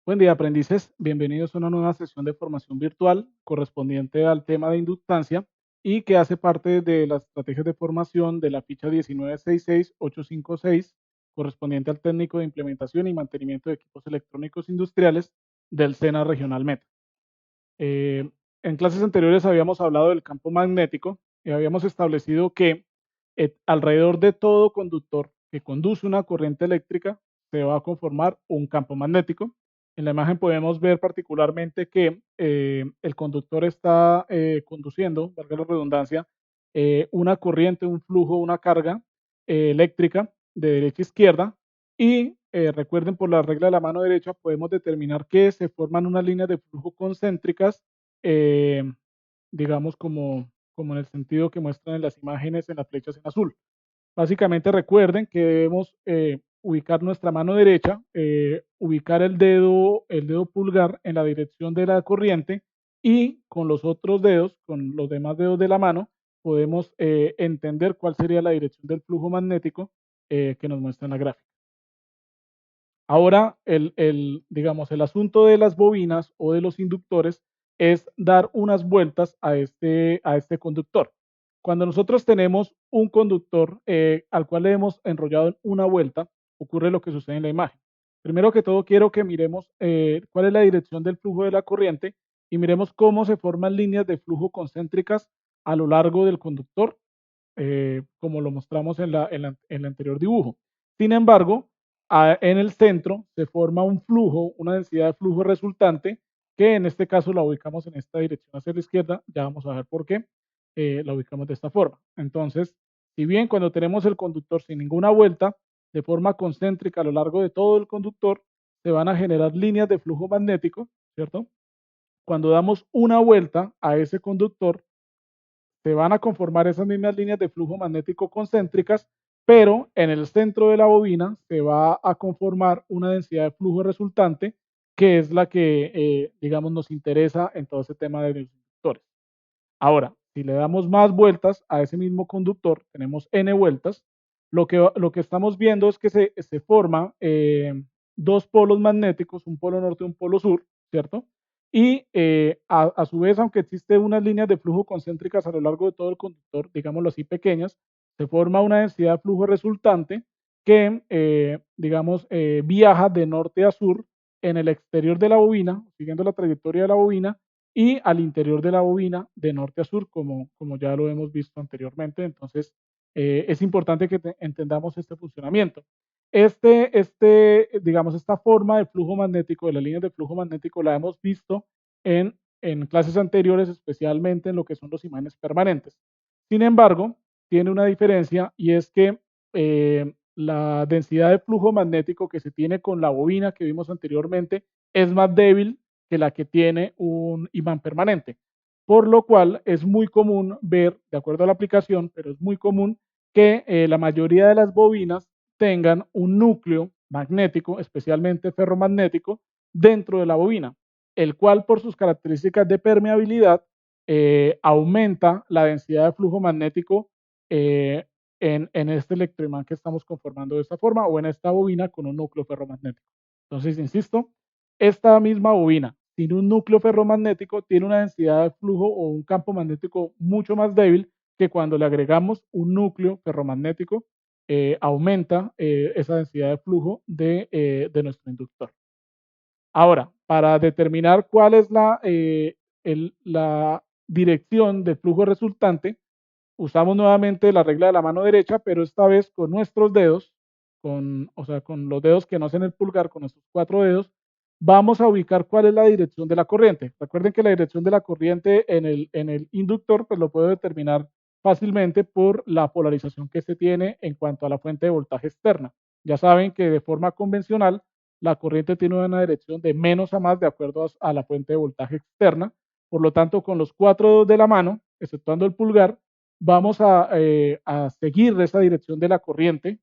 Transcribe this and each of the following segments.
Buen día, aprendices. Bienvenidos a una nueva sesión de formación virtual correspondiente al tema de inductancia y que hace parte de las estrategias de formación de la ficha 1966856, correspondiente al técnico de implementación y mantenimiento de equipos electrónicos industriales del SENA Regional Meta. Eh, en clases anteriores habíamos hablado del campo magnético y habíamos establecido que alrededor de todo conductor que conduce una corriente eléctrica se va a conformar un campo magnético. En la imagen podemos ver particularmente que el conductor está conduciendo, valga la redundancia, una corriente, un flujo, una carga eléctrica de derecha a izquierda y recuerden, por la regla de la mano derecha podemos determinar que se forman unas líneas de flujo concéntricas, eh, digamos como en el sentido que muestran en las imágenes en las flechas en azul. Básicamente recuerden que debemos ubicar nuestra mano derecha, ubicar el dedo pulgar en la dirección de la corriente y con los otros dedos, con los demás dedos de la mano, podemos entender cuál sería la dirección del flujo magnético que nos muestra en la gráfica. Ahora, digamos, el asunto de las bobinas o de los inductores es dar unas vueltas a este conductor. Cuando nosotros tenemos un conductor al cual le hemos enrollado en una vuelta, ocurre lo que sucede en la imagen. Primero que todo, quiero que miremos cuál es la dirección del flujo de la corriente y miremos cómo se forman líneas de flujo concéntricas a lo largo del conductor, como lo mostramos en el anterior dibujo. Sin embargo, en el centro se forma un flujo, una densidad de flujo resultante, que en este caso la ubicamos en esta dirección hacia la izquierda. Ya vamos a ver por qué la ubicamos de esta forma. Entonces, si bien cuando tenemos el conductor sin ninguna vuelta, de forma concéntrica a lo largo de todo el conductor, se van a generar líneas de flujo magnético, ¿cierto? Cuando damos una vuelta a ese conductor, se van a conformar esas mismas líneas de flujo magnético concéntricas, pero en el centro de la bobina se va a conformar una densidad de flujo resultante, que es la que, digamos, nos interesa en todo ese tema de los inductores. Ahora, si le damos más vueltas a ese mismo conductor, tenemos n vueltas, lo que estamos viendo es que se forma dos polos magnéticos, un polo norte y un polo sur, ¿cierto? Y a su vez, aunque existe unas líneas de flujo concéntricas a lo largo de todo el conductor, digámoslo así, pequeñas, se forma una densidad de flujo resultante que, digamos, viaja de norte a sur en el exterior de la bobina, siguiendo la trayectoria de la bobina, y al interior de la bobina de norte a sur, como ya lo hemos visto anteriormente. Entonces, es importante que entendamos este funcionamiento. Digamos, esta forma de flujo magnético, de las líneas de flujo magnético, la hemos visto en clases anteriores, especialmente en lo que son los imanes permanentes. Sin embargo, tiene una diferencia y es que la densidad de flujo magnético que se tiene con la bobina que vimos anteriormente es más débil que la que tiene un imán permanente. Por lo cual es muy común ver, de acuerdo a la aplicación, pero es muy común que la mayoría de las bobinas tengan un núcleo magnético, especialmente ferromagnético, dentro de la bobina, el cual por sus características de permeabilidad aumenta la densidad de flujo magnético eh, en este electroimán que estamos conformando de esta forma o en esta bobina con un núcleo ferromagnético. Entonces, insisto, esta misma bobina sin un núcleo ferromagnético tiene una densidad de flujo o un campo magnético mucho más débil que cuando le agregamos un núcleo ferromagnético, aumenta esa densidad de flujo de nuestro inductor. Ahora, para determinar cuál es la dirección del flujo resultante, usamos nuevamente la regla de la mano derecha, pero esta vez con nuestros dedos, o sea, con los dedos que no hacen el pulgar, con nuestros 4 dedos, vamos a ubicar cuál es la dirección de la corriente. Recuerden que la dirección de la corriente en el inductor, pues lo puedo determinar fácilmente por la polarización que se tiene en cuanto a la fuente de voltaje externa. Ya saben que de forma convencional, la corriente tiene una dirección de menos a más de acuerdo a la fuente de voltaje externa. Por lo tanto, con los 4 dedos de la mano, exceptuando el pulgar, vamos a seguir esa dirección de la corriente,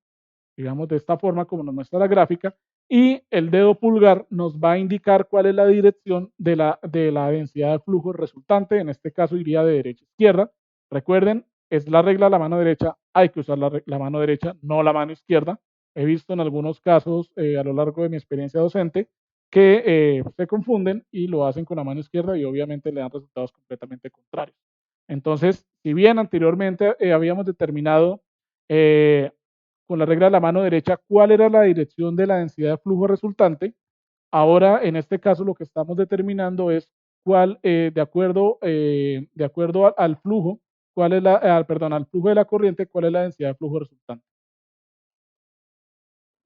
digamos de esta forma como nos muestra la gráfica, y el dedo pulgar nos va a indicar cuál es la dirección de la densidad de flujo resultante. En este caso iría de derecha a izquierda. Recuerden, es la regla de la mano derecha, hay que usar la mano derecha, no la mano izquierda. He visto en algunos casos a lo largo de mi experiencia docente que se confunden y lo hacen con la mano izquierda y obviamente le dan resultados completamente contrarios. Entonces, si bien anteriormente habíamos determinado eh, con la regla de la mano derecha cuál era la dirección de la densidad de flujo resultante, ahora en este caso lo que estamos determinando es cuál, de acuerdo al flujo, cuál es perdón, al flujo de la corriente, cuál es la densidad de flujo resultante.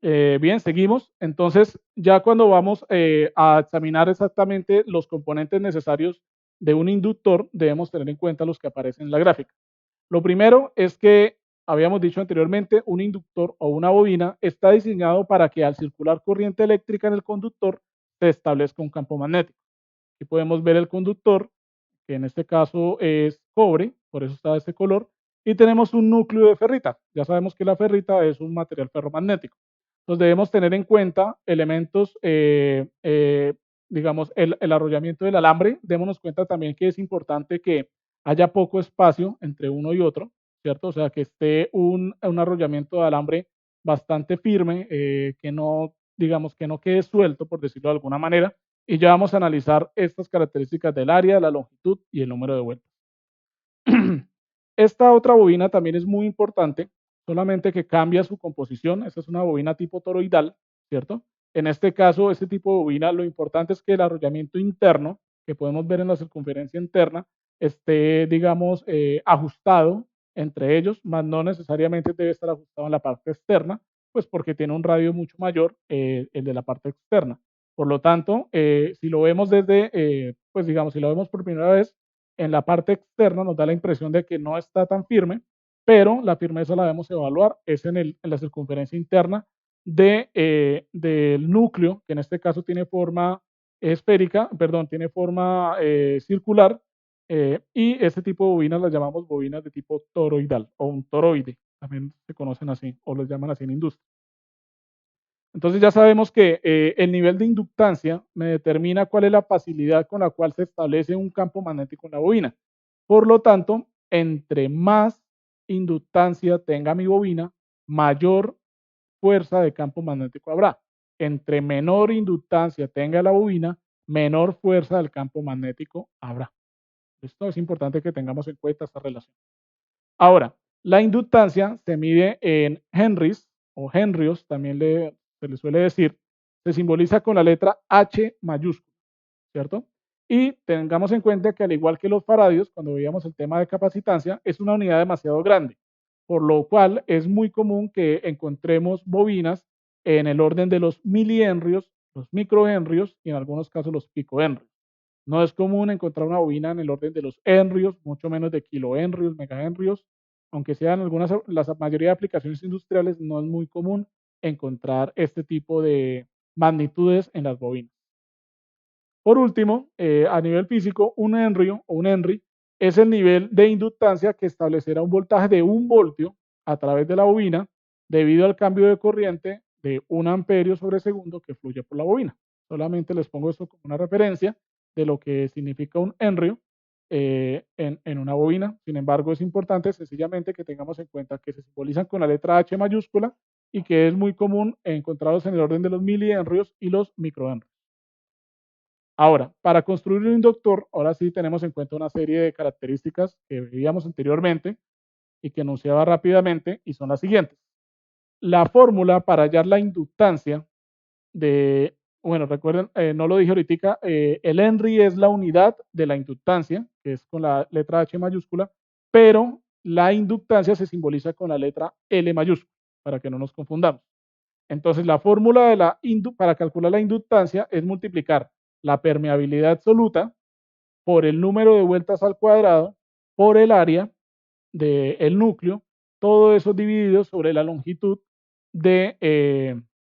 Bien, seguimos. Entonces, ya cuando vamos a examinar exactamente los componentes necesarios de un inductor, debemos tener en cuenta los que aparecen en la gráfica. Lo primero es que, habíamos dicho anteriormente, un inductor o una bobina está diseñado para que al circular corriente eléctrica en el conductor se establezca un campo magnético. Aquí podemos ver el conductor, que en este caso es cobre, por eso está de este color, y tenemos un núcleo de ferrita. Ya sabemos que la ferrita es un material ferromagnético. Entonces debemos tener en cuenta elementos, digamos, el arrollamiento del alambre. Démonos cuenta también que es importante que haya poco espacio entre uno y otro, ¿cierto? O sea, que esté un arrollamiento de alambre bastante firme, que no, digamos, que no quede suelto, por decirlo de alguna manera. Y ya vamos a analizar estas características del área, la longitud y el número de vueltas. Esta otra bobina también es muy importante, solamente que cambia su composición. Esta es una bobina tipo toroidal, ¿cierto? En este caso, este tipo de bobina, lo importante es que el arrollamiento interno, que podemos ver en la circunferencia interna, esté, digamos, ajustado entre ellos, más no necesariamente debe estar ajustado en la parte externa, pues porque tiene un radio mucho mayor el de la parte externa. Por lo tanto, si lo vemos desde, pues digamos, si lo vemos por primera vez, en la parte externa nos da la impresión de que no está tan firme, pero la firmeza la debemos evaluar, es en la circunferencia interna del núcleo, que en este caso tiene forma esférica, perdón, tiene forma circular, y este tipo de bobinas las llamamos bobinas de tipo toroidal o un toroide, también se conocen así o los llaman así en industria. Entonces ya sabemos que el nivel de inductancia me determina cuál es la facilidad con la cual se establece un campo magnético en la bobina. Por lo tanto, entre más inductancia tenga mi bobina, mayor fuerza de campo magnético habrá. Entre menor inductancia tenga la bobina, menor fuerza del campo magnético habrá. Esto es importante que tengamos en cuenta esta relación. Ahora, la inductancia se mide en henries o henrios, también se le suele decir, se simboliza con la letra H mayúscula, ¿cierto? Y tengamos en cuenta que al igual que los faradios, cuando veíamos el tema de capacitancia, es una unidad demasiado grande, por lo cual es muy común que encontremos bobinas en el orden de los milihenrios, los microhenrios y en algunos casos los picohenrios. No es común encontrar una bobina en el orden de los henrios, mucho menos de kilohenrios, megahenrios, aunque sean la mayoría de aplicaciones industriales, no es muy común encontrar este tipo de magnitudes en las bobinas. Por último, a nivel físico, un henrio o un henry es el nivel de inductancia que establecerá un voltaje de 1 voltio a través de la bobina debido al cambio de corriente de 1 amperio sobre segundo que fluye por la bobina. Solamente les pongo esto como una referencia de lo que significa un henrio en una bobina. Sin embargo, es importante sencillamente que tengamos en cuenta que se simbolizan con la letra H mayúscula y que es muy común encontrarlos en el orden de los milihenrios y los microhenrios. Ahora, para construir un inductor, ahora sí tenemos en cuenta una serie de características que veíamos anteriormente y que enunciaba rápidamente y son las siguientes. La fórmula para hallar la inductancia de, bueno, recuerden, no lo dije ahorita, el Henry es la unidad de la inductancia, que es con la letra H mayúscula, pero la inductancia se simboliza con la letra L mayúscula, para que no nos confundamos. Entonces, la fórmula para calcular la inductancia es multiplicar la permeabilidad absoluta por el número de vueltas al cuadrado por el área del núcleo, todo eso dividido sobre la longitud de,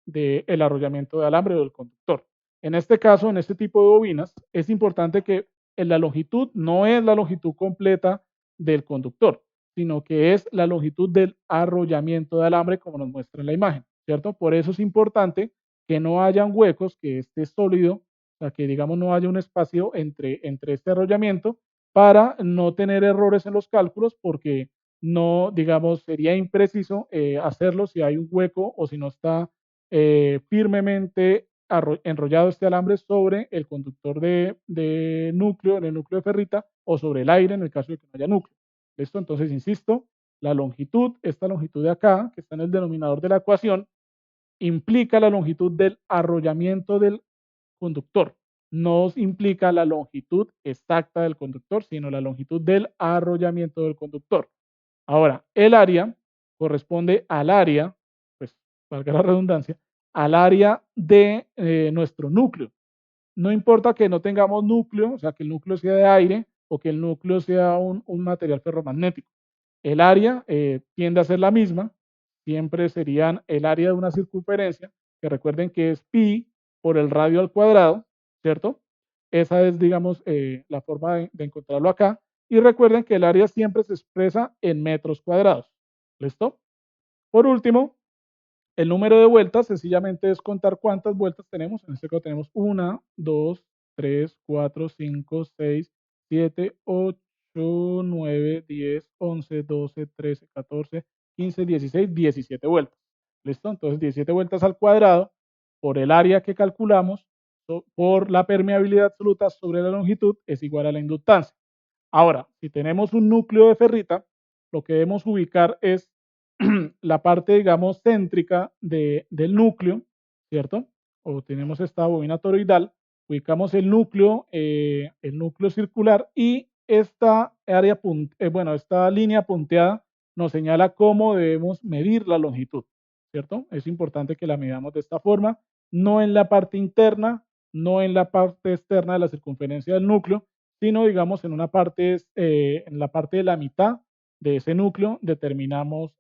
del arrollamiento de alambre o del conductor. En este caso, en este tipo de bobinas, es importante que la longitud no es la longitud completa del conductor, sino que es la longitud del arrollamiento de alambre, como nos muestra en la imagen, ¿cierto? Por eso es importante que no hayan huecos, que esté sólido, o sea, que digamos no haya un espacio entre este arrollamiento para no tener errores en los cálculos, porque no, digamos, sería impreciso hacerlo si hay un hueco o si no está firmemente enrollado este alambre sobre el conductor de núcleo, en el núcleo de ferrita, o sobre el aire en el caso de que no haya núcleo. ¿Listo? Entonces, insisto, la longitud, esta longitud de acá, que está en el denominador de la ecuación, implica la longitud del arrollamiento del conductor. No implica la longitud exacta del conductor, sino la longitud del arrollamiento del conductor. Ahora, el área corresponde al área, pues valga la redundancia, al área de nuestro núcleo. No importa que no tengamos núcleo, o sea, que el núcleo sea de aire o que el núcleo sea un material ferromagnético. El área tiende a ser la misma, siempre serían el área de una circunferencia, que recuerden que es pi por el radio al cuadrado, ¿cierto? Esa es, digamos, la forma de encontrarlo acá. Y recuerden que el área siempre se expresa en metros cuadrados. ¿Listo? Por último, el número de vueltas sencillamente es contar cuántas vueltas tenemos. En este caso tenemos 1, 2, 3, 4, 5, 6, 7, 8, 9, 10, 11, 12, 13, 14, 15, 16, 17 vueltas. ¿Listo? Entonces 17 vueltas al cuadrado por el área que calculamos por la permeabilidad absoluta sobre la longitud es igual a la inductancia. Ahora, si tenemos un núcleo de ferrita, lo que debemos ubicar es la parte, digamos, céntrica del núcleo, ¿cierto? O tenemos esta bobina toroidal, ubicamos el núcleo circular y esta área, bueno, esta línea punteada nos señala cómo debemos medir la longitud, ¿cierto? Es importante que la midamos de esta forma, no en la parte interna, no en la parte externa de la circunferencia del núcleo, sino digamos en la parte de la mitad de ese núcleo determinamos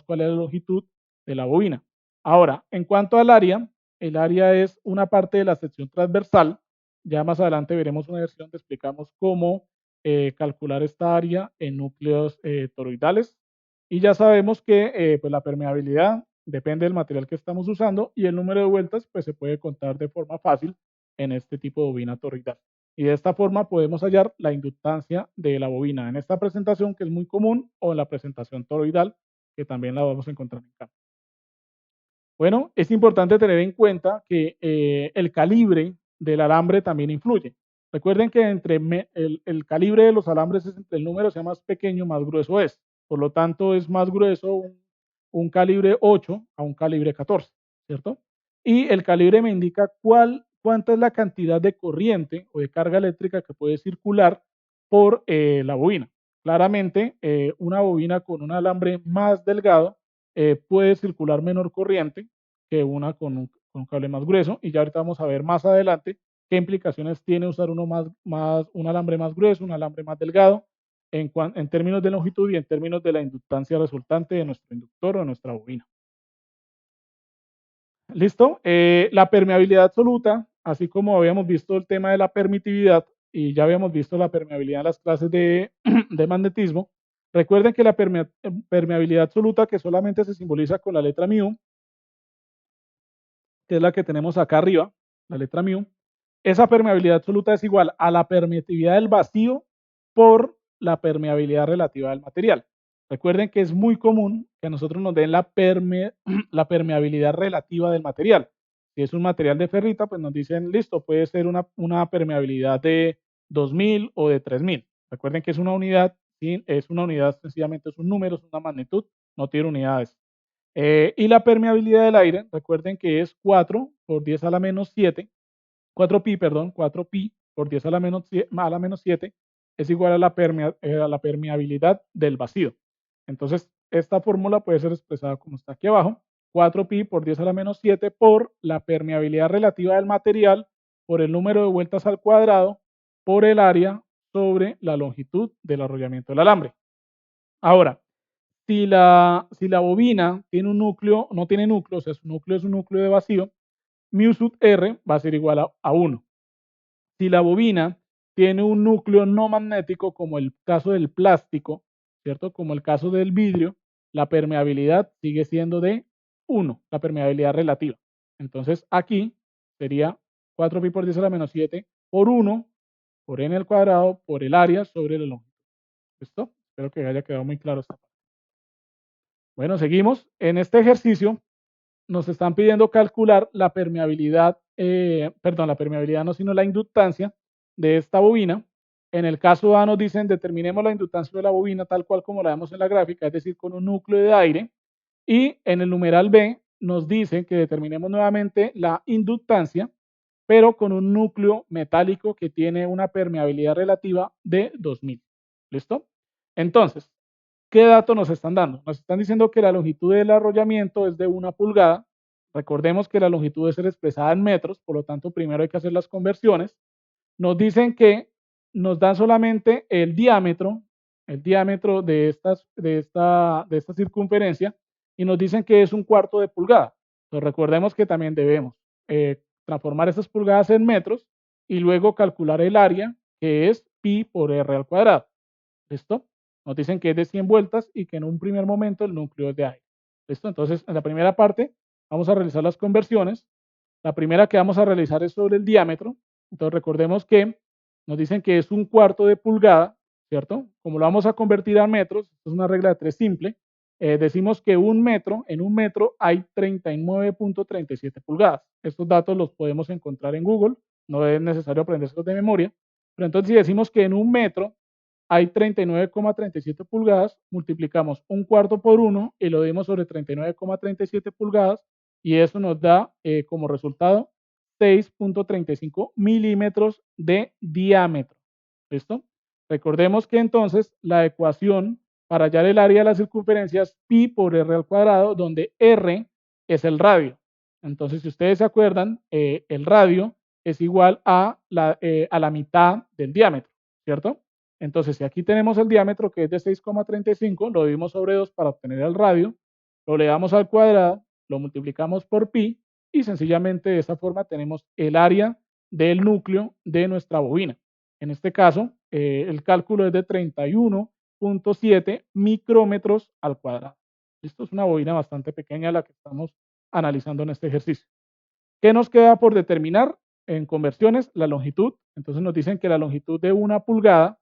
cuál es la longitud de la bobina. Ahora, en cuanto al área, el área es una parte de la sección transversal. Ya más adelante veremos una versión donde explicamos cómo calcular esta área en núcleos toroidales. Y ya sabemos que pues la permeabilidad depende del material que estamos usando y el número de vueltas pues se puede contar de forma fácil en este tipo de bobina toroidal. Y de esta forma podemos hallar la inductancia de la bobina en esta presentación, que es muy común, o en la presentación toroidal, que también la vamos a encontrar en campo. Bueno, es importante tener en cuenta que el calibre del alambre también influye. Recuerden que el calibre de los alambres es entre el número sea más pequeño, más grueso es. Por lo tanto, es más grueso un calibre 8 a un calibre 14, ¿cierto? Y el calibre me indica cuánta es la cantidad de corriente o de carga eléctrica que puede circular por la bobina. Claramente, una bobina con un alambre más delgado puede circular menor corriente que una con un cable más grueso. Y ya ahorita vamos a ver más adelante qué implicaciones tiene usar un alambre más grueso, un alambre más delgado, en términos de longitud y en términos de la inductancia resultante de nuestro inductor o de nuestra bobina. ¿Listo? La permeabilidad absoluta, así como habíamos visto el tema de la permitividad y ya habíamos visto la permeabilidad en las clases de magnetismo, recuerden que la permeabilidad absoluta, que solamente se simboliza con la letra mu, que es la que tenemos acá arriba, la letra mu, esa permeabilidad absoluta es igual a la permitividad del vacío por la permeabilidad relativa del material. Recuerden que es muy común que a nosotros nos den la permeabilidad relativa del material. Si es un material de ferrita, pues nos dicen, listo, puede ser una permeabilidad de 2000 o de 3000. Recuerden que es una unidad, ¿sí? Es una unidad, sencillamente es un número, es una magnitud, no tiene unidades. Y la permeabilidad del aire, recuerden que es 4 por 10 a la menos 7, 4pi, perdón, 4pi por 10 a la menos 7 es igual a la permeabilidad del vacío. Entonces, esta fórmula puede ser expresada como está aquí abajo, 4pi por 10 a la menos 7 por la permeabilidad relativa del material por el número de vueltas al cuadrado por el área sobre la longitud del arrollamiento del alambre. Ahora, si la bobina tiene un núcleo, no tiene núcleo, o sea, su núcleo es un núcleo de vacío, mu sub r va a ser igual a 1. Si la bobina tiene un núcleo no magnético, como el caso del plástico, ¿cierto? Como el caso del vidrio, la permeabilidad sigue siendo de 1, la permeabilidad relativa. Entonces aquí sería 4pi por 10 a la menos 7 por 1 por n al cuadrado por el área sobre la longitud. ¿Listo? Espero que haya quedado muy claro esta parte. Bueno, seguimos. En este ejercicio nos están pidiendo calcular la permeabilidad, perdón, la permeabilidad no, sino la inductancia de esta bobina. En el caso A nos dicen determinemos la inductancia de la bobina tal cual como la vemos en la gráfica, es decir, con un núcleo de aire. Y en el numeral B nos dice que determinemos nuevamente la inductancia, pero con un núcleo metálico que tiene una permeabilidad relativa de 2000. ¿Listo? Entonces, ¿qué datos nos están dando? Nos están diciendo que la longitud del arrollamiento es de 1 pulgada. Recordemos que la longitud debe ser expresada en metros, por lo tanto, primero hay que hacer las conversiones. Nos dicen que nos dan solamente el diámetro de esta circunferencia, y nos dicen que es 1/4 de pulgada. Entonces recordemos que también debemos transformar esas pulgadas en metros y luego calcular el área, que es pi por r al cuadrado. ¿Listo? Nos dicen que es de 100 vueltas y que en un primer momento el núcleo es de aire. ¿Listo? Entonces, en la primera parte vamos a realizar las conversiones. La primera que vamos a realizar es sobre el diámetro. Entonces, recordemos que nos dicen que es 1/4 de pulgada, ¿cierto? Como lo vamos a convertir a metros, es una regla de 3 simple. Decimos que en un metro hay 39.37 pulgadas. Estos datos los podemos encontrar en Google, no es necesario aprendérselos de memoria. Pero entonces, si decimos que en un metro hay 39,37 pulgadas, multiplicamos 1/4 por 1 y lo dimos sobre 39,37 pulgadas y eso nos da como resultado 6.35 milímetros de diámetro. ¿Listo? Recordemos que entonces la ecuación para hallar el área de la circunferencia es pi por r al cuadrado, donde r es el radio. Entonces, si ustedes se acuerdan, el radio es igual a la mitad del diámetro, ¿cierto? Entonces, si aquí tenemos el diámetro que es de 6,35, lo dividimos sobre 2 para obtener el radio, lo elevamos al cuadrado, lo multiplicamos por pi y sencillamente de esta forma tenemos el área del núcleo de nuestra bobina. En este caso, el cálculo es de 31.7 micrómetros al cuadrado. Esto es una bobina bastante pequeña la que estamos analizando en este ejercicio. ¿Qué nos queda por determinar? En conversiones, la longitud. Entonces nos dicen que la longitud de 1 pulgada,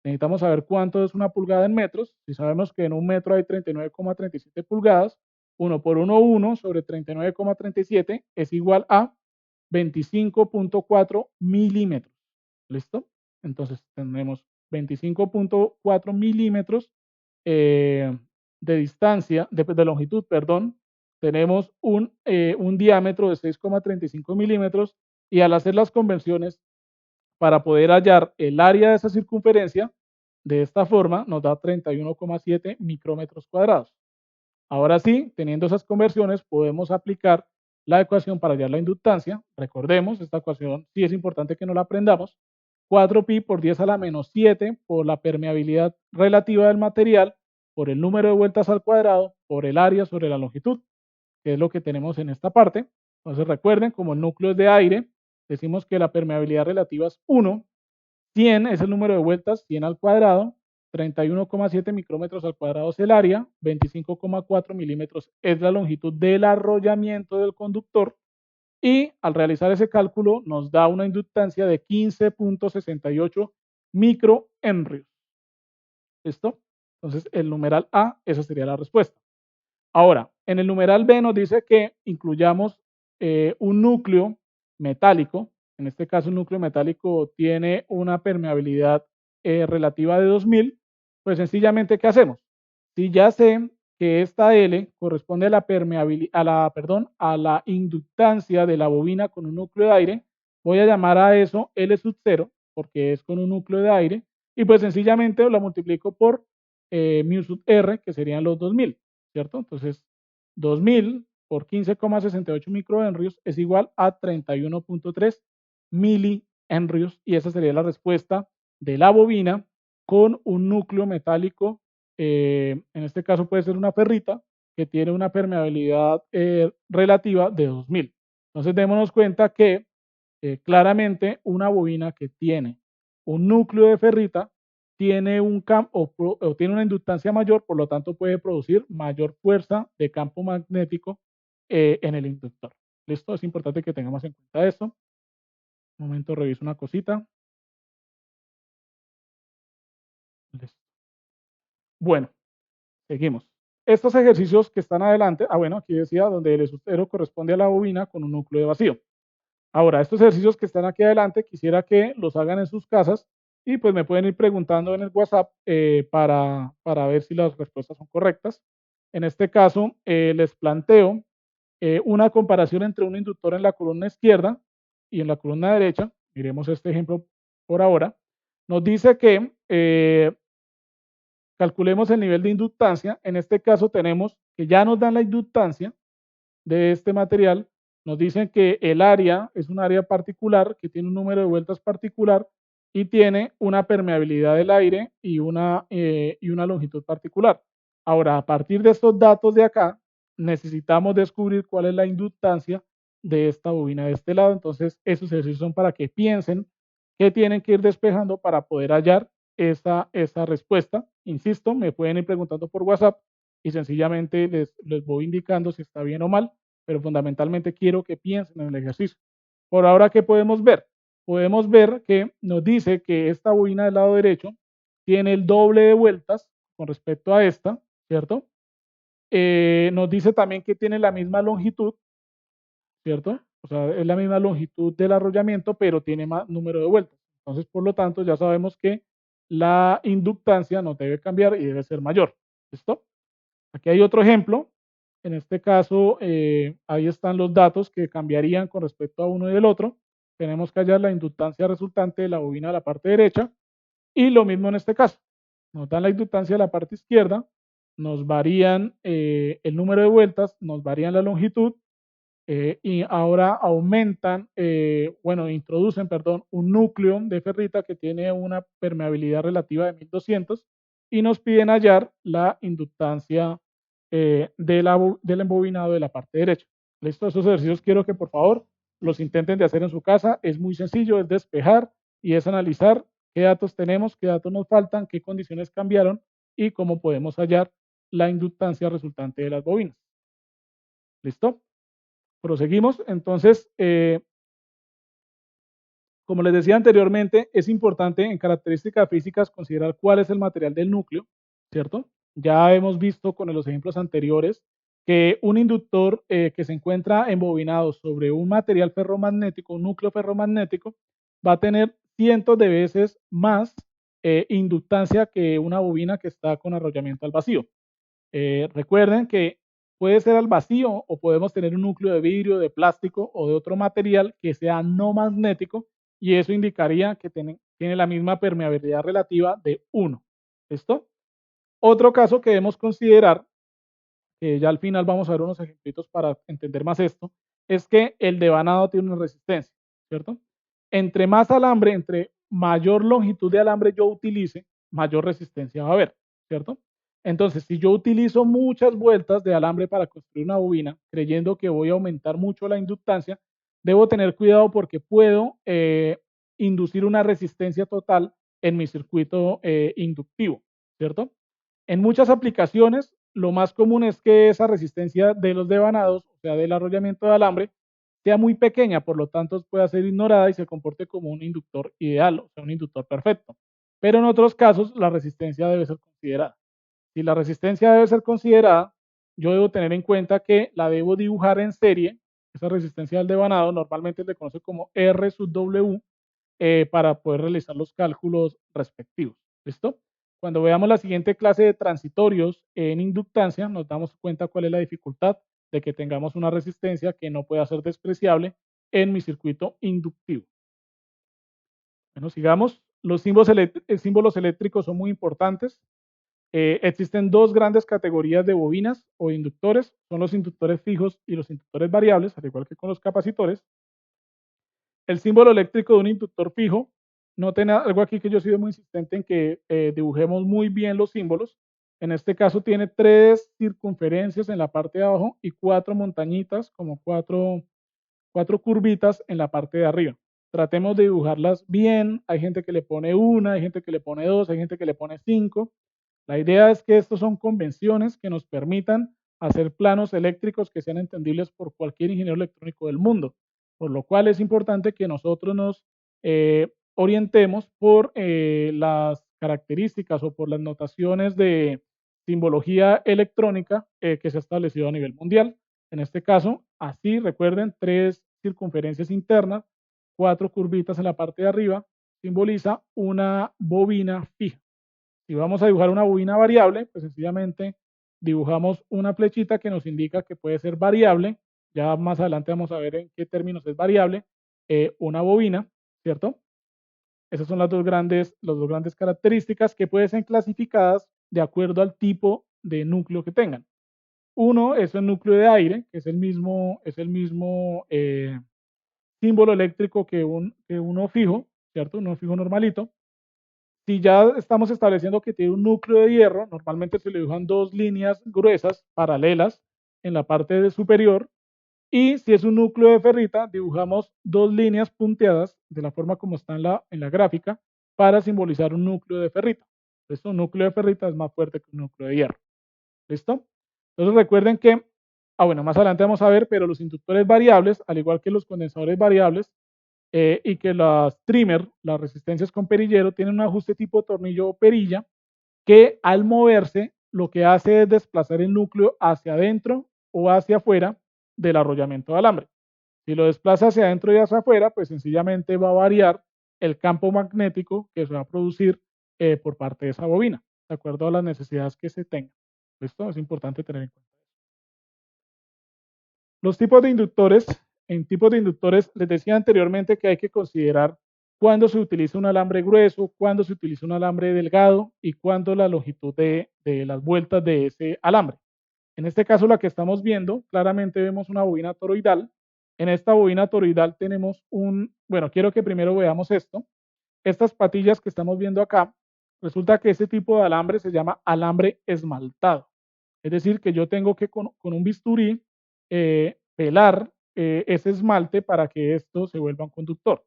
necesitamos saber cuánto es 1 pulgada en metros. Si sabemos que en un metro hay 39,37 pulgadas, 1 por 1 sobre 39,37 es igual a 25.4 milímetros. ¿Listo? Entonces tenemos 25.4 milímetros de distancia, de longitud, perdón. Tenemos un diámetro de 6,35 milímetros y al hacer las conversiones para poder hallar el área de esa circunferencia, de esta forma nos da 31,7 micrómetros cuadrados. Ahora sí, teniendo esas conversiones, podemos aplicar la ecuación para hallar la inductancia. Recordemos, esta ecuación sí es importante que no la aprendamos. 4pi por 10 a la menos 7 por la permeabilidad relativa del material, por el número de vueltas al cuadrado, por el área sobre la longitud, que es lo que tenemos en esta parte. Entonces recuerden, como el núcleo es de aire, decimos que la permeabilidad relativa es 1, 100 es el número de vueltas, 100 al cuadrado, 31,7 micrómetros al cuadrado es el área, 25,4 milímetros es la longitud del arrollamiento del conductor y al realizar ese cálculo nos da una inductancia de 15.68 microhenrios. ¿Listo? Entonces el numeral A, esa sería la respuesta. Ahora, en el numeral B nos dice que incluyamos un núcleo metálico. En este caso, un núcleo metálico tiene una permeabilidad relativa de 2000. Pues sencillamente, ¿qué hacemos? Si ya sé que esta L corresponde a la permeabilidad, a la inductancia de la bobina con un núcleo de aire, voy a llamar a eso L sub 0, porque es con un núcleo de aire, y pues sencillamente lo multiplico por mu sub R, que serían los 2000. ¿Cierto? Entonces, 2000 por 15,68 microhenrios es igual a 31.3 milihenrios y esa sería la respuesta de la bobina con un núcleo metálico, en este caso puede ser una ferrita, que tiene una permeabilidad relativa de 2000. Entonces, démonos cuenta que claramente una bobina que tiene un núcleo de ferrita tiene un campo o tiene una inductancia mayor, por lo tanto puede producir mayor fuerza de campo magnético en el inductor. ¿Listo? Es importante que tengamos en cuenta esto. Un momento, reviso una cosita. Listo. Bueno, seguimos. Estos ejercicios que están adelante, bueno, aquí decía donde el esutero corresponde a la bobina con un núcleo de vacío. Ahora, estos ejercicios que están aquí adelante, quisiera que los hagan en sus casas y pues me pueden ir preguntando en el WhatsApp para ver si las respuestas son correctas. En este caso, les planteo una comparación entre un inductor en la columna izquierda y en la columna derecha. Miremos este ejemplo por ahora. Nos dice que calculemos el nivel de inductancia. En este caso tenemos que ya nos dan la inductancia de este material. Nos dicen que el área es un área particular que tiene un número de vueltas particular y tiene una permeabilidad del aire y una longitud particular. Ahora, a partir de estos datos de acá, necesitamos descubrir cuál es la inductancia de esta bobina de este lado. Entonces, esos ejercicios son para que piensen qué tienen que ir despejando para poder hallar esa respuesta. Insisto, me pueden ir preguntando por WhatsApp y sencillamente les voy indicando si está bien o mal, pero fundamentalmente quiero que piensen en el ejercicio. Por ahora, ¿qué podemos ver? Podemos ver que nos dice que esta bobina del lado derecho tiene el doble de vueltas con respecto a esta, ¿cierto? Nos dice también que tiene la misma longitud, ¿cierto? O sea, es la misma longitud del arrollamiento, pero tiene más número de vueltas. Entonces, por lo tanto, ya sabemos que la inductancia no debe cambiar y debe ser mayor. ¿Listo? Aquí hay otro ejemplo. En este caso, ahí están los datos que cambiarían con respecto a uno y el otro. Tenemos que hallar la inductancia resultante de la bobina de la parte derecha y lo mismo en este caso. Nos dan la inductancia de la parte izquierda, nos varían el número de vueltas, nos varían la longitud y ahora aumentan, bueno, introducen, perdón, un núcleo de ferrita que tiene una permeabilidad relativa de 1200 y nos piden hallar la inductancia del embobinado de la parte derecha. ¿Listo? Esos ejercicios quiero que por favor los intenten de hacer en su casa. Es muy sencillo, es despejar y es analizar qué datos tenemos, qué datos nos faltan, qué condiciones cambiaron y cómo podemos hallar la inductancia resultante de las bobinas. ¿Listo? Proseguimos. Entonces, como les decía anteriormente, es importante en características físicas considerar cuál es el material del núcleo, ¿cierto? Ya hemos visto con los ejemplos anteriores que un inductor que se encuentra embobinado sobre un material ferromagnético, un núcleo ferromagnético, va a tener cientos de veces más inductancia que una bobina que está con arrollamiento al vacío. Recuerden que puede ser al vacío o podemos tener un núcleo de vidrio, de plástico o de otro material que sea no magnético y eso indicaría que tiene la misma permeabilidad relativa de 1. ¿Listo? Otro caso que debemos considerar, que ya al final vamos a ver unos ejemplitos para entender más esto, es que el devanado tiene una resistencia, ¿cierto? Entre más alambre, entre mayor longitud de alambre yo utilice, mayor resistencia va a haber, ¿cierto? Entonces, si yo utilizo muchas vueltas de alambre para construir una bobina, creyendo que voy a aumentar mucho la inductancia, debo tener cuidado porque puedo inducir una resistencia total en mi circuito inductivo, ¿cierto? En muchas aplicaciones, lo más común es que esa resistencia de los devanados, o sea, del arrollamiento de alambre, sea muy pequeña, por lo tanto pueda ser ignorada y se comporte como un inductor ideal, o sea, un inductor perfecto. Pero en otros casos, la resistencia debe ser considerada. Si la resistencia debe ser considerada, yo debo tener en cuenta que la debo dibujar en serie. Esa resistencia del devanado normalmente se conoce como R sub W para poder realizar los cálculos respectivos. ¿Listo? Cuando veamos la siguiente clase de transitorios en inductancia, nos damos cuenta cuál es la dificultad de que tengamos una resistencia que no pueda ser despreciable en mi circuito inductivo. Bueno, sigamos. Los símbolos eléctricos son muy importantes. Existen dos grandes categorías de bobinas o inductores. Son los inductores fijos y los inductores variables, al igual que con los capacitores. El símbolo eléctrico de un inductor fijo, noten algo aquí que yo he sido muy insistente en que dibujemos muy bien los símbolos. En este caso tiene 3 circunferencias en la parte de abajo y 4 montañitas, como 4 curvitas en la parte de arriba. Tratemos de dibujarlas bien. Hay gente que le pone una, hay gente que le pone dos, hay gente que le pone 5. La idea es que estos son convenciones que nos permitan hacer planos eléctricos que sean entendibles por cualquier ingeniero electrónico del mundo, por lo cual es importante que nosotros nos orientemos por las características o por las notaciones de simbología electrónica que se ha establecido a nivel mundial. En este caso, así recuerden, tres circunferencias internas, cuatro curvitas en la parte de arriba, simboliza una bobina fija. Si vamos a dibujar una bobina variable, pues sencillamente dibujamos una flechita que nos indica que puede ser variable. Ya más adelante vamos a ver en qué términos es variable una bobina, ¿cierto? Esas son las dos grandes características que pueden ser clasificadas de acuerdo al tipo de núcleo que tengan. Uno es el núcleo de aire, que es el mismo símbolo eléctrico que uno fijo, ¿cierto? Uno fijo normalito. Si ya estamos estableciendo que tiene un núcleo de hierro, normalmente se le dibujan dos líneas gruesas paralelas en la parte superior. Y si es un núcleo de ferrita, dibujamos dos líneas punteadas de la forma como está en la gráfica para simbolizar un núcleo de ferrita. ¿Listo? Un núcleo de ferrita es más fuerte que un núcleo de hierro. ¿Listo? Entonces recuerden que, bueno, más adelante vamos a ver, pero los inductores variables, al igual que los condensadores variables, y que las trimmer, las resistencias con perillero, tienen un ajuste tipo tornillo o perilla que al moverse lo que hace es desplazar el núcleo hacia adentro o hacia afuera del arrollamiento de alambre. Si lo desplaza hacia adentro y hacia afuera, pues sencillamente va a variar el campo magnético que se va a producir por parte de esa bobina, de acuerdo a las necesidades que se tengan. Esto es importante tener en cuenta. Los tipos de inductores, en tipos de inductores les decía anteriormente que hay que considerar cuándo se utiliza un alambre grueso, cuándo se utiliza un alambre delgado y cuándo la longitud de las vueltas de ese alambre. En este caso, la que estamos viendo, claramente vemos una bobina toroidal. En esta bobina toroidal tenemos bueno, quiero que primero veamos esto. Estas patillas que estamos viendo acá, resulta que ese tipo de alambre se llama alambre esmaltado. Es decir, que yo tengo que con un bisturí pelar ese esmalte para que esto se vuelva un conductor.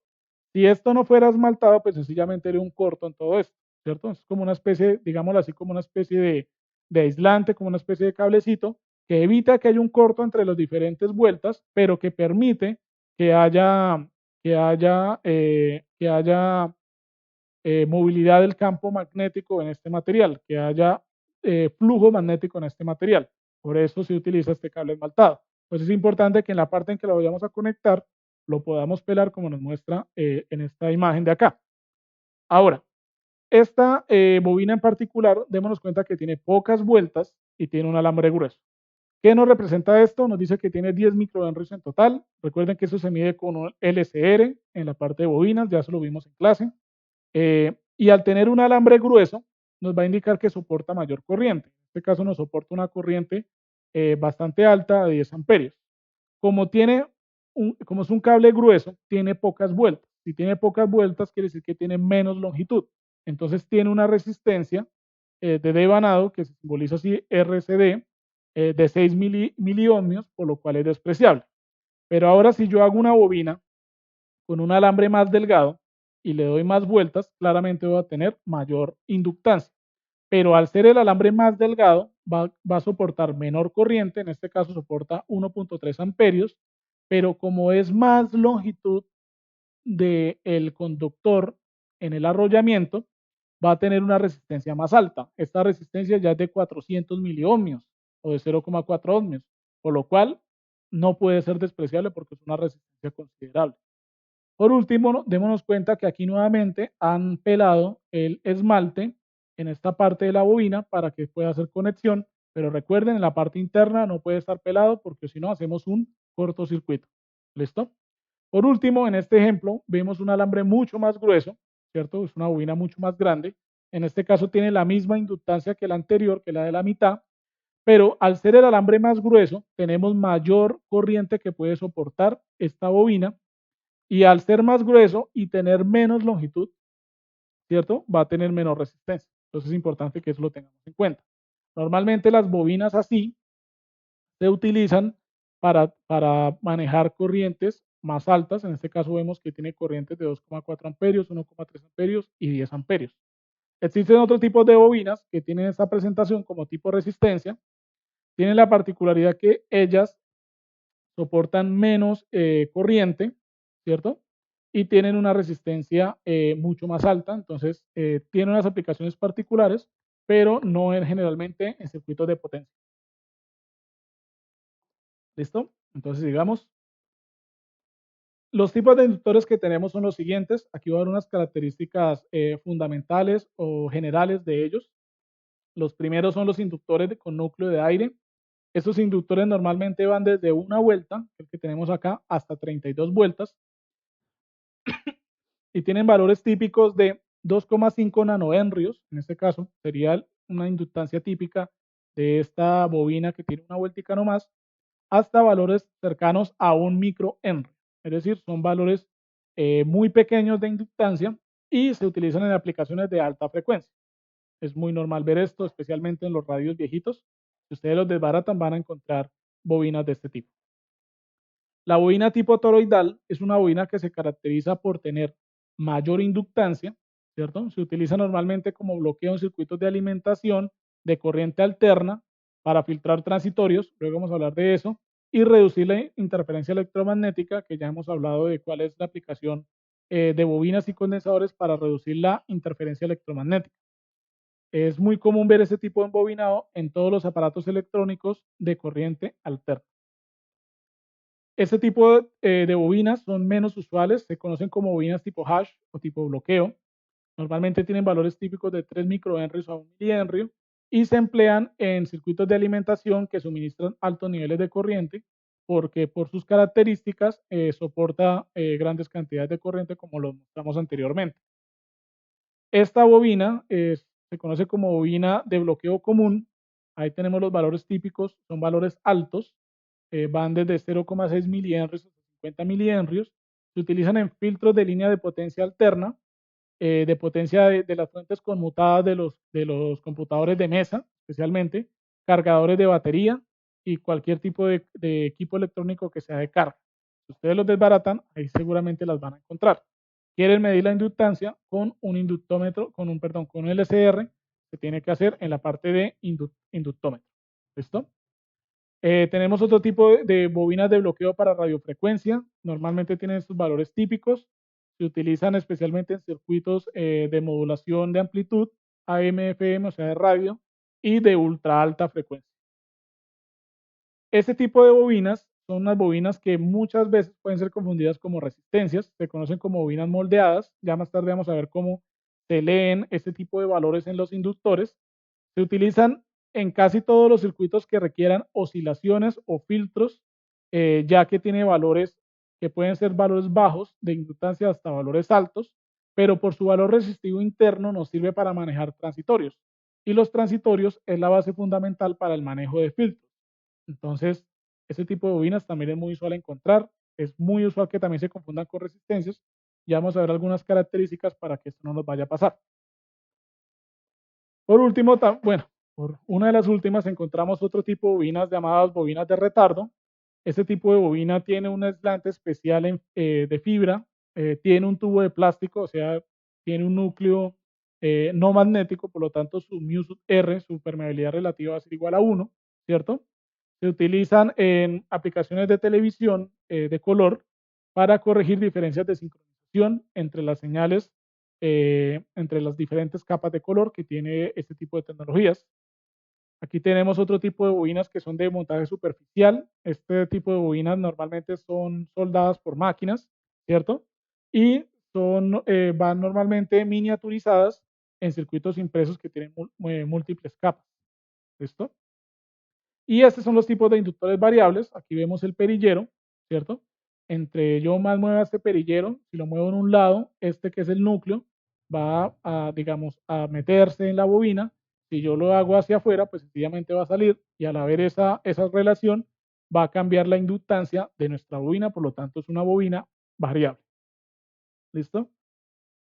Si esto no fuera esmaltado, pues sencillamente haría un corto en todo esto, ¿cierto? Es como una especie, digámoslo así, como una especie de aislante, como una especie de cablecito que evita que haya un corto entre las diferentes vueltas, pero que permite que haya movilidad del campo magnético en este material, que haya flujo magnético en este material. Por eso se utiliza este cable esmaltado. Pues es importante que en la parte en que lo vayamos a conectar, lo podamos pelar como nos muestra en esta imagen de acá. Ahora, esta bobina en particular, démonos cuenta que tiene pocas vueltas y tiene un alambre grueso. ¿Qué nos representa esto? Nos dice que tiene 10 microhenrios en total. Recuerden que eso se mide con un LCR en la parte de bobinas, ya se lo vimos en clase. Y al tener un alambre grueso, nos va a indicar que soporta mayor corriente. En este caso nos soporta una corriente bastante alta de 10 amperios. Como, como es un cable grueso, tiene pocas vueltas. Si tiene pocas vueltas, quiere decir que tiene menos longitud. Entonces tiene una resistencia de devanado, que se simboliza así RCD, de 6 miliohmios, por lo cual es despreciable. Pero ahora si yo hago una bobina con un alambre más delgado y le doy más vueltas, claramente voy a tener mayor inductancia. Pero al ser el alambre más delgado, va a soportar menor corriente, en este caso soporta 1.3 amperios, pero como es más longitud del conductor en el arrollamiento, va a tener una resistencia más alta. Esta resistencia ya es de 400 miliohmios o de 0,4 ohmios, por lo cual no puede ser despreciable porque es una resistencia considerable. Por último, démonos cuenta que aquí nuevamente han pelado el esmalte en esta parte de la bobina para que pueda hacer conexión, pero recuerden, en la parte interna no puede estar pelado porque si no hacemos un cortocircuito. ¿Listo? Por último, en este ejemplo, vemos un alambre mucho más grueso, ¿cierto? Es una bobina mucho más grande. En este caso tiene la misma inductancia que la anterior, que la de la mitad, pero al ser el alambre más grueso, tenemos mayor corriente que puede soportar esta bobina y al ser más grueso y tener menos longitud, ¿cierto? Va a tener menor resistencia. Entonces es importante que eso lo tengamos en cuenta. Normalmente las bobinas así se utilizan para manejar corrientes más altas. En este caso vemos que tiene corrientes de 2,4 amperios, 1,3 amperios y 10 amperios. Existen otros tipos de bobinas que tienen esta presentación como tipo resistencia. Tienen la particularidad que ellas soportan menos corriente, ¿cierto? Y tienen una resistencia mucho más alta, entonces tienen unas aplicaciones particulares, pero no es generalmente en circuitos de potencia. ¿Listo? Entonces, digamos, los tipos de inductores que tenemos son los siguientes. Aquí voy a dar unas características fundamentales o generales de ellos. Los primeros son los inductores con núcleo de aire. Estos inductores normalmente van desde una vuelta, el que tenemos acá, hasta 32 vueltas y tienen valores típicos de 2,5 nanohenrios. En este caso, sería una inductancia típica de esta bobina que tiene una vueltica nomás, hasta valores cercanos a un microhenrio. Es decir, son valores muy pequeños de inductancia y se utilizan en aplicaciones de alta frecuencia. Es muy normal ver esto, especialmente en los radios viejitos. Si ustedes los desbaratan, van a encontrar bobinas de este tipo. La bobina tipo toroidal es una bobina que se caracteriza por tener mayor inductancia, ¿cierto? Se utiliza normalmente como bloqueo en circuitos de alimentación de corriente alterna para filtrar transitorios, luego vamos a hablar de eso, y reducir la interferencia electromagnética, que ya hemos hablado de cuál es la aplicación de bobinas y condensadores para reducir la interferencia electromagnética. Es muy común ver ese tipo de embobinado en todos los aparatos electrónicos de corriente alterna. Este tipo de bobinas son menos usuales, se conocen como bobinas tipo hash o tipo bloqueo. Normalmente tienen valores típicos de 3 microhenrios a 1 milihenrio y se emplean en circuitos de alimentación que suministran altos niveles de corriente porque por sus características soporta grandes cantidades de corriente como lo mostramos anteriormente. Esta bobina se conoce como bobina de bloqueo común. Ahí tenemos los valores típicos, son valores altos, van desde 0,6 milihenrios hasta 50 milihenrios. Se utilizan en filtros de línea de potencia alterna, de potencia de las fuentes conmutadas de los computadores de mesa, especialmente, cargadores de batería y cualquier tipo de equipo electrónico que sea de carga. Si ustedes los desbaratan, ahí seguramente las van a encontrar. Quieren medir la inductancia con un inductómetro, con un LCR, se tiene que hacer en la parte de inductómetro. ¿Listo? Tenemos otro tipo de bobinas de bloqueo para radiofrecuencia. Normalmente tienen estos valores típicos. Se utilizan especialmente en circuitos de modulación de amplitud, AM, FM, o sea, de radio, y de ultra alta frecuencia. Este tipo de bobinas son unas bobinas que muchas veces pueden ser confundidas como resistencias, se conocen como bobinas moldeadas. Ya más tarde vamos a ver cómo se leen este tipo de valores en los inductores. Se utilizan en casi todos los circuitos que requieran oscilaciones o filtros, ya que tiene valores que pueden ser valores bajos de inductancia hasta valores altos, pero por su valor resistivo interno nos sirve para manejar transitorios. Y los transitorios es la base fundamental para el manejo de filtros. Entonces, ese tipo de bobinas también es muy usual encontrar. Es muy usual que también se confundan con resistencias. Ya vamos a ver algunas características para que esto no nos vaya a pasar. Por último, bueno, por una de las últimas encontramos otro tipo de bobinas llamadas bobinas de retardo. Este tipo de bobina tiene un aislante especial de fibra, tiene un tubo de plástico, o sea, tiene un núcleo no magnético, por lo tanto su mu sub R, su permeabilidad relativa va a ser igual a 1, ¿cierto? Se utilizan en aplicaciones de televisión de color para corregir diferencias de sincronización entre las señales, entre las diferentes capas de color que tiene este tipo de tecnologías. Aquí tenemos otro tipo de bobinas que son de montaje superficial. Este tipo de bobinas normalmente son soldadas por máquinas, ¿cierto? Y van normalmente miniaturizadas en circuitos impresos que tienen múltiples capas. ¿Listo? Y estos son los tipos de inductores variables. Aquí vemos el perillero, ¿cierto? Entre yo más mueva este perillero, si lo muevo en un lado, este que es el núcleo, va a, digamos, a meterse en la bobina. Si yo lo hago hacia afuera, pues sencillamente va a salir y al haber esa relación, va a cambiar la inductancia de nuestra bobina, por lo tanto es una bobina variable. ¿Listo?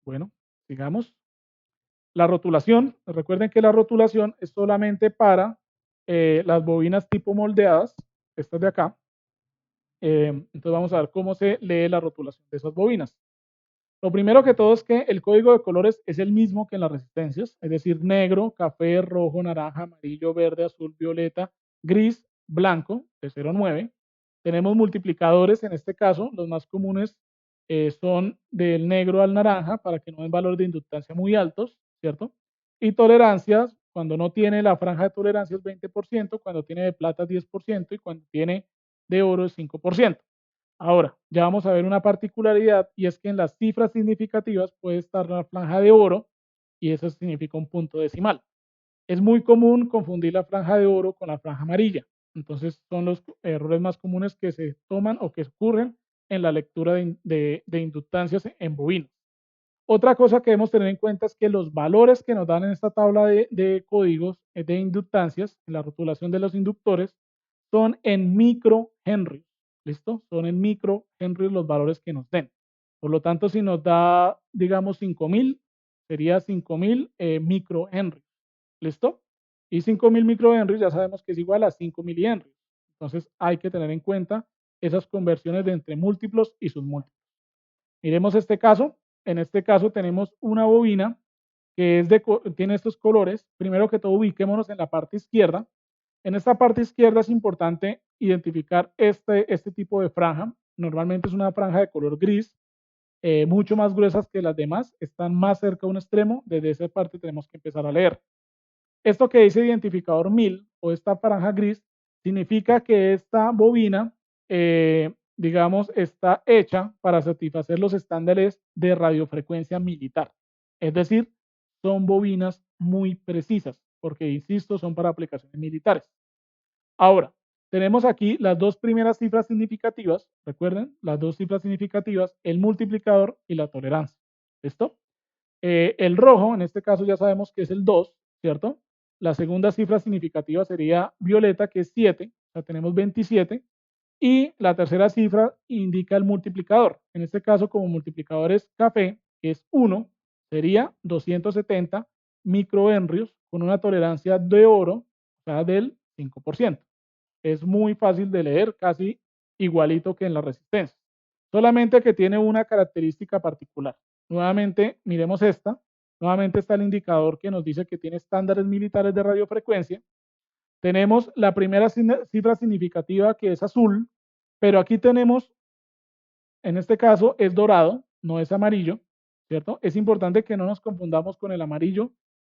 Bueno, sigamos. La rotulación, recuerden que la rotulación es solamente para las bobinas tipo moldeadas, estas de acá. Entonces vamos a ver cómo se lee la rotulación de esas bobinas. Lo primero que todo es que el código de colores es el mismo que en las resistencias, es decir, negro, café, rojo, naranja, amarillo, verde, azul, violeta, gris, blanco, de 0 a 9. Tenemos multiplicadores, en este caso, los más comunes son del negro al naranja para que no den valor de inductancia muy altos, ¿cierto? Y tolerancias cuando no tiene la franja de tolerancia es 20%, cuando tiene de plata es 10% y cuando tiene de oro es 5%. Ahora, ya vamos a ver una particularidad y es que en las cifras significativas puede estar la franja de oro y eso significa un punto decimal. Es muy común confundir la franja de oro con la franja amarilla. Entonces, son los errores más comunes que se toman o que ocurren en la lectura de inductancias en bobinas. Otra cosa que debemos tener en cuenta es que los valores que nos dan en esta tabla de códigos de inductancias, en la rotulación de los inductores, son en microhenry. ¿Listo? Son en microhenry los valores que nos den. Por lo tanto, si nos da, digamos, 5000, sería 5000 microhenry. ¿Listo? Y 5000 microhenry ya sabemos que es igual a 5 milihenry. Entonces, hay que tener en cuenta esas conversiones de entre múltiplos y submúltiplos. Miremos este caso. En este caso tenemos una bobina que tiene estos colores. Primero que todo, ubiquémonos en la parte izquierda. En esta parte izquierda es importante identificar este tipo de franja. Normalmente es una franja de color gris, mucho más gruesas que las demás. Están más cerca de un extremo. Desde esa parte tenemos que empezar a leer. Esto que dice identificador 1000 o esta franja gris significa que esta bobina, digamos, está hecha para satisfacer los estándares de radiofrecuencia militar. Es decir, son bobinas muy precisas, porque, insisto, son para aplicaciones militares. Ahora, tenemos aquí las dos primeras cifras significativas, recuerden, las dos cifras significativas, el multiplicador y la tolerancia. ¿Listo? El rojo, en este caso ya sabemos que es el 2, ¿cierto? La segunda cifra significativa sería violeta, que es 7, o sea, tenemos 27. Y la tercera cifra indica el multiplicador. En este caso, como multiplicador es café, que es 1, sería 270 microhenrios con una tolerancia de oro, o sea, del 5%. Es muy fácil de leer, casi igualito que en la resistencia. Solamente que tiene una característica particular. Nuevamente, miremos esta. Nuevamente está el indicador que nos dice que tiene estándares militares de radiofrecuencia. Tenemos la primera cifra significativa que es azul, pero aquí tenemos, en este caso, es dorado, no es amarillo, ¿cierto? Es importante que no nos confundamos con el amarillo,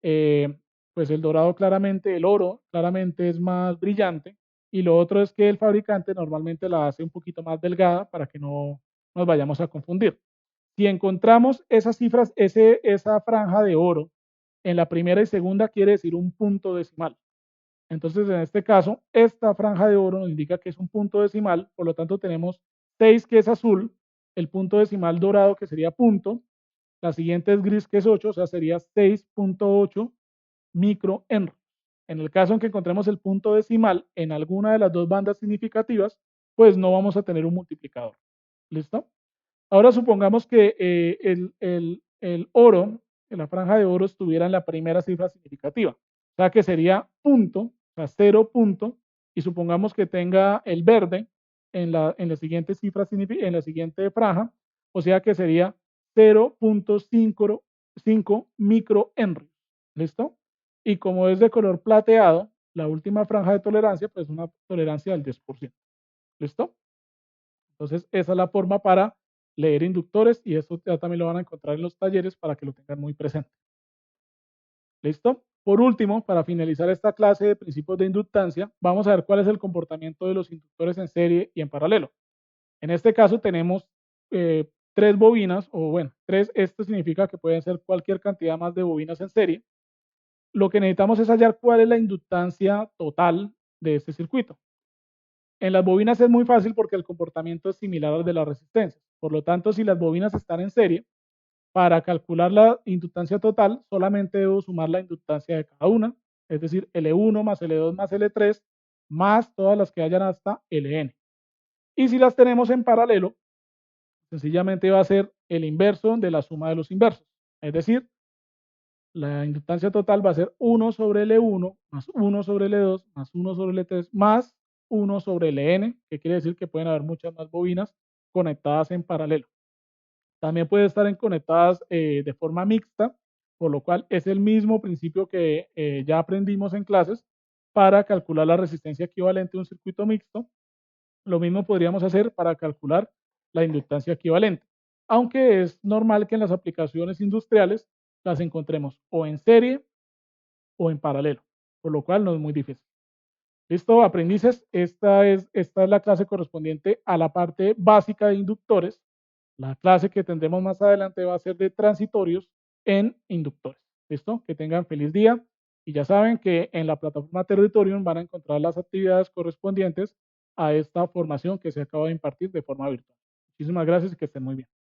eh, pues el dorado claramente, el oro claramente es más brillante, y lo otro es que el fabricante normalmente la hace un poquito más delgada para que no nos vayamos a confundir. Si encontramos esas cifras, esa franja de oro en la primera y segunda, quiere decir un punto decimal. Entonces, en este caso, esta franja de oro nos indica que es un punto decimal, por lo tanto tenemos 6 que es azul, el punto decimal dorado que sería punto, la siguiente es gris que es 8, o sea, sería 6.8 microhenry. En el caso en que encontremos el punto decimal en alguna de las dos bandas significativas, pues no vamos a tener un multiplicador. ¿Listo? Ahora supongamos que el oro, la franja de oro estuviera en la primera cifra significativa, o sea que sería punto, o sea, 0 punto, y supongamos que tenga el verde en la siguiente cifra, en la siguiente franja, o sea que sería 0.55 microhenry. ¿Listo? Y como es de color plateado, la última franja de tolerancia, pues una tolerancia del 10%. ¿Listo? Entonces, esa es la forma para leer inductores y eso ya también lo van a encontrar en los talleres para que lo tengan muy presente. ¿Listo? Por último, para finalizar esta clase de principios de inductancia, vamos a ver cuál es el comportamiento de los inductores en serie y en paralelo. En este caso tenemos tres bobinas, o bueno, tres, esto significa que pueden ser cualquier cantidad más de bobinas en serie. Lo que necesitamos es hallar cuál es la inductancia total de este circuito. En las bobinas es muy fácil porque el comportamiento es similar al de las resistencias. Por lo tanto, si las bobinas están en serie, para calcular la inductancia total, solamente debo sumar la inductancia de cada una, es decir, L1 más L2 más L3, más todas las que hayan hasta Ln. Y si las tenemos en paralelo, sencillamente va a ser el inverso de la suma de los inversos. Es decir, la inductancia total va a ser 1 sobre L1 más 1 sobre L2 más 1 sobre L3 más 1 sobre Ln, que quiere decir que pueden haber muchas más bobinas conectadas en paralelo. También puede estar conectadas de forma mixta, por lo cual es el mismo principio que ya aprendimos en clases para calcular la resistencia equivalente de un circuito mixto. Lo mismo podríamos hacer para calcular la inductancia equivalente, aunque es normal que en las aplicaciones industriales las encontremos o en serie o en paralelo, por lo cual no es muy difícil. Listo, aprendices, esta es la clase correspondiente a la parte básica de inductores. La clase que tendremos más adelante va a ser de transitorios en inductores. ¿Listo? Que tengan feliz día y ya saben que en la plataforma Territorium van a encontrar las actividades correspondientes a esta formación que se acaba de impartir de forma virtual. Muchísimas gracias y que estén muy bien.